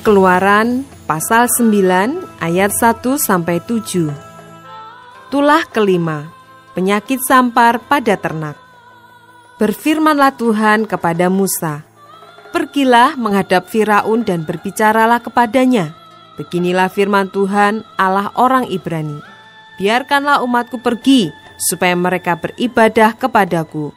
Keluaran pasal 9 ayat 1-7. Tulah kelima, penyakit sampar pada ternak. Berfirmanlah Tuhan kepada Musa, "Pergilah menghadap Firaun dan berbicaralah kepadanya. Beginilah firman Tuhan, Allah orang Ibrani. Biarkanlah umatku pergi, supaya mereka beribadah kepadaku.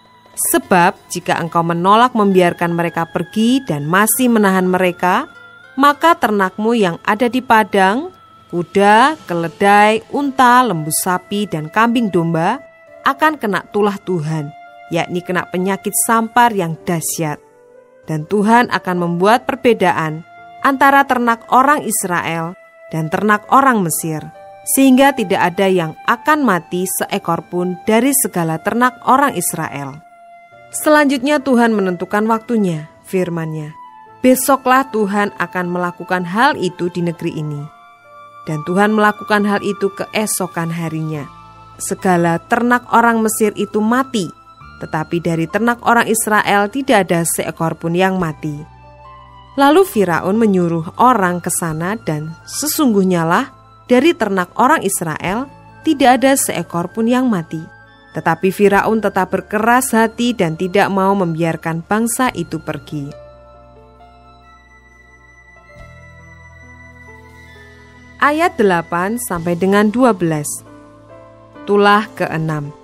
Sebab jika engkau menolak membiarkan mereka pergi dan masih menahan mereka, maka ternakmu yang ada di padang, kuda, keledai, unta, lembu sapi, dan kambing domba akan kena tulah Tuhan, yakni kena penyakit sampar yang dahsyat. Dan Tuhan akan membuat perbedaan antara ternak orang Israel dan ternak orang Mesir, sehingga tidak ada yang akan mati seekor pun dari segala ternak orang Israel." Selanjutnya Tuhan menentukan waktunya, firman-Nya, "Besoklah Tuhan akan melakukan hal itu di negeri ini." Dan Tuhan melakukan hal itu keesokan harinya. Segala ternak orang Mesir itu mati, tetapi dari ternak orang Israel tidak ada seekor pun yang mati. Lalu Firaun menyuruh orang ke sana, dan sesungguhnya lah dari ternak orang Israel tidak ada seekor pun yang mati. Tetapi Firaun tetap berkeras hati dan tidak mau membiarkan bangsa itu pergi. Ayat 8 sampai dengan 12. Tulah ke-6,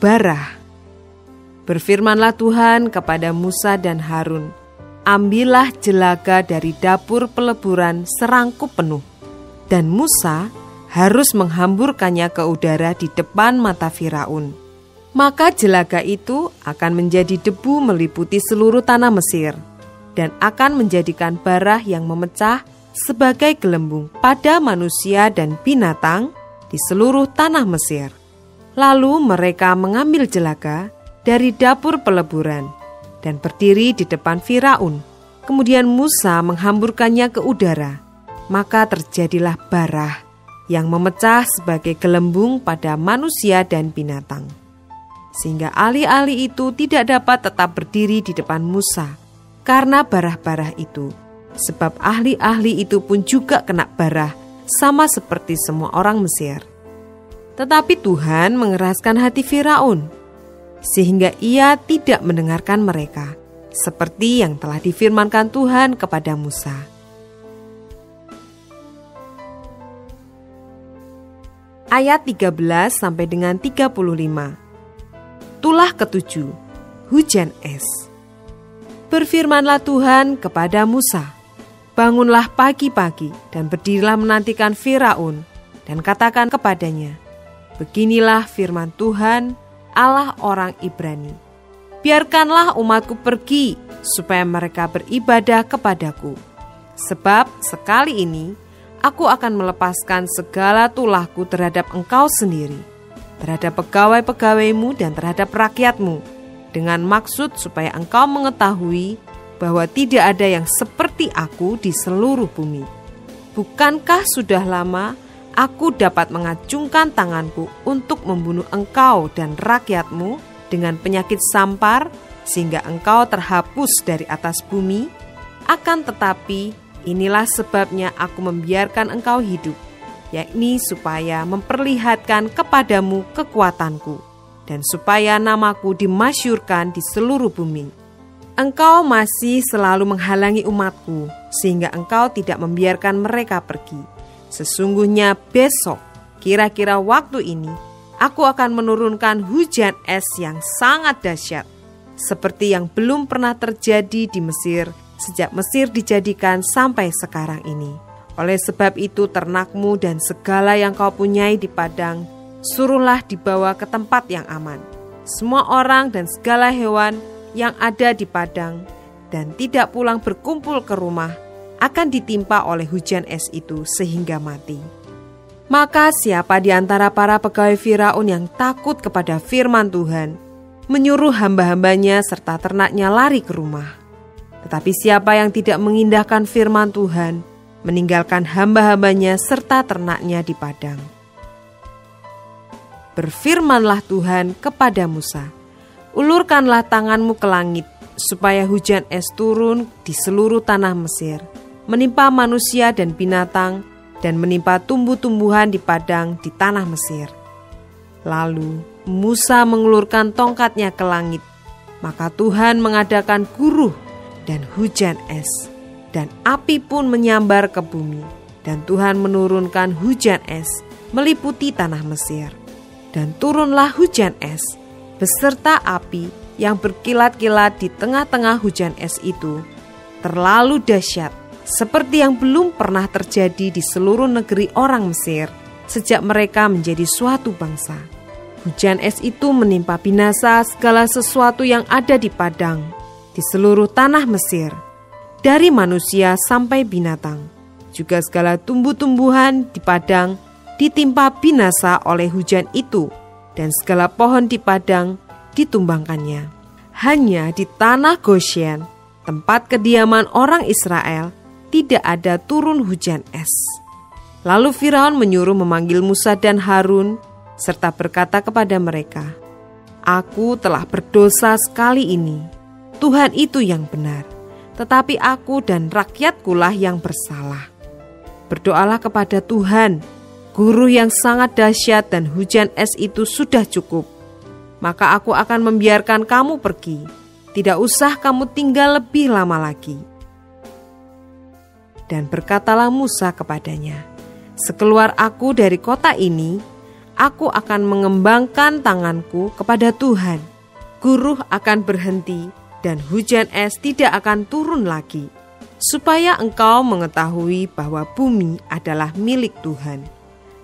Barah. Berfirmanlah Tuhan kepada Musa dan Harun, "Ambillah jelaga dari dapur peleburan serangkup penuh." Dan Musa harus menghamburkannya ke udara di depan mata Firaun. Maka jelaga itu akan menjadi debu meliputi seluruh tanah Mesir, dan akan menjadikan barah yang memecah sebagai gelembung pada manusia dan binatang di seluruh tanah Mesir. Lalu mereka mengambil jelaga dari dapur peleburan dan berdiri di depan Firaun. Kemudian Musa menghamburkannya ke udara, maka terjadilah barah yang memecah sebagai gelembung pada manusia dan binatang. Sehingga ahli-ahli itu tidak dapat tetap berdiri di depan Musa karena barah-barah itu. Sebab ahli-ahli itu pun juga kena barah, sama seperti semua orang Mesir. Tetapi Tuhan mengeraskan hati Firaun, sehingga ia tidak mendengarkan mereka, seperti yang telah difirmankan Tuhan kepada Musa. Ayat 13 sampai dengan 35. Tulah ke-7, hujan es. Berfirmanlah Tuhan kepada Musa, "Bangunlah pagi-pagi dan berdirilah menantikan Firaun, dan katakan kepadanya, beginilah firman Tuhan, Allah orang Ibrani. Biarkanlah umatku pergi, supaya mereka beribadah kepadaku. Sebab sekali ini aku akan melepaskan segala tulahku terhadap engkau sendiri, terhadap pegawai-pegawaimu dan terhadap rakyatmu, dengan maksud supaya engkau mengetahui bahwa tidak ada yang seperti aku di seluruh bumi. Bukankah sudah lama aku dapat mengacungkan tanganku untuk membunuh engkau dan rakyatmu dengan penyakit sampar, sehingga engkau terhapus dari atas bumi? Akan tetapi inilah sebabnya aku membiarkan engkau hidup, yakni supaya memperlihatkan kepadamu kekuatanku, dan supaya namaku dimasyhurkan di seluruh bumi. Engkau masih selalu menghalangi umatku, sehingga engkau tidak membiarkan mereka pergi. Sesungguhnya besok, kira-kira waktu ini, aku akan menurunkan hujan es yang sangat dahsyat, seperti yang belum pernah terjadi di Mesir, sejak Mesir dijadikan sampai sekarang ini. Oleh sebab itu ternakmu dan segala yang kau punyai di padang, suruhlah dibawa ke tempat yang aman. Semua orang dan segala hewan yang ada di padang dan tidak pulang berkumpul ke rumah akan ditimpa oleh hujan es itu sehingga mati." Maka siapa di antara para pegawai Firaun yang takut kepada firman Tuhan, menyuruh hamba-hambanya serta ternaknya lari ke rumah. Tetapi siapa yang tidak mengindahkan firman Tuhan, meninggalkan hamba-hambanya serta ternaknya di padang. Berfirmanlah Tuhan kepada Musa, "Ulurkanlah tanganmu ke langit, supaya hujan es turun di seluruh tanah Mesir, menimpa manusia dan binatang, dan menimpa tumbuh-tumbuhan di padang di tanah Mesir. Lalu Musa mengulurkan tongkatnya ke langit, maka Tuhan mengadakan guruh dan hujan es, dan api pun menyambar ke bumi, dan Tuhan menurunkan hujan es meliputi tanah Mesir. Dan turunlah hujan es beserta api yang berkilat-kilat di tengah-tengah hujan es itu, terlalu dahsyat, seperti yang belum pernah terjadi di seluruh negeri orang Mesir sejak mereka menjadi suatu bangsa. Hujan es itu menimpa binasa segala sesuatu yang ada di padang, di seluruh tanah Mesir, dari manusia sampai binatang. Juga segala tumbuh-tumbuhan di padang ditimpa binasa oleh hujan itu, dan segala pohon di padang ditumbangkannya. Hanya di tanah Goshen, tempat kediaman orang Israel, tidak ada turun hujan es. Lalu Firaun menyuruh memanggil Musa dan Harun, serta berkata kepada mereka, "Aku telah berdosa sekali ini. Tuhan itu yang benar, tetapi aku dan rakyatkulah yang bersalah. Berdoalah kepada Tuhan, guru yang sangat dahsyat, dan hujan es itu sudah cukup. Maka aku akan membiarkan kamu pergi. Tidak usah kamu tinggal lebih lama lagi." Dan berkatalah Musa kepadanya, "Sekeluar aku dari kota ini, aku akan mengembangkan tanganku kepada Tuhan. Guruh akan berhenti dan hujan es tidak akan turun lagi, supaya engkau mengetahui bahwa bumi adalah milik Tuhan.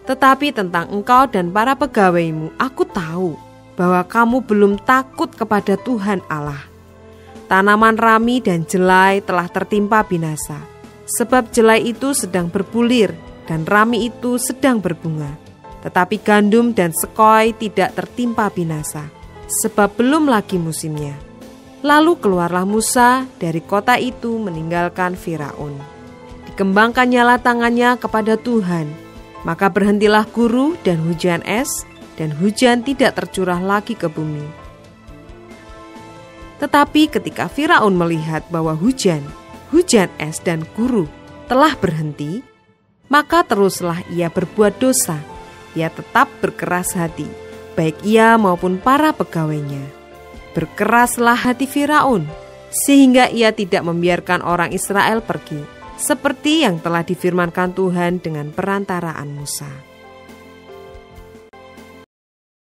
Tetapi tentang engkau dan para pegawaimu, aku tahu bahwa kamu belum takut kepada Tuhan Allah. Tanaman rami dan jelai telah tertimpa binasa, sebab jelai itu sedang berbulir dan rami itu sedang berbunga. Tetapi gandum dan sekoi tidak tertimpa binasa, sebab belum lagi musimnya." Lalu keluarlah Musa dari kota itu meninggalkan Firaun. Dikembangkannyalah tangannya kepada Tuhan, maka berhentilah guruh dan hujan es, dan hujan tidak tercurah lagi ke bumi. Tetapi ketika Firaun melihat bahwa hujan es dan guruh telah berhenti, maka teruslah ia berbuat dosa. Ia tetap berkeras hati, baik ia maupun para pegawainya. Berkeraslah hati Firaun, sehingga ia tidak membiarkan orang Israel pergi, seperti yang telah difirmankan Tuhan dengan perantaraan Musa.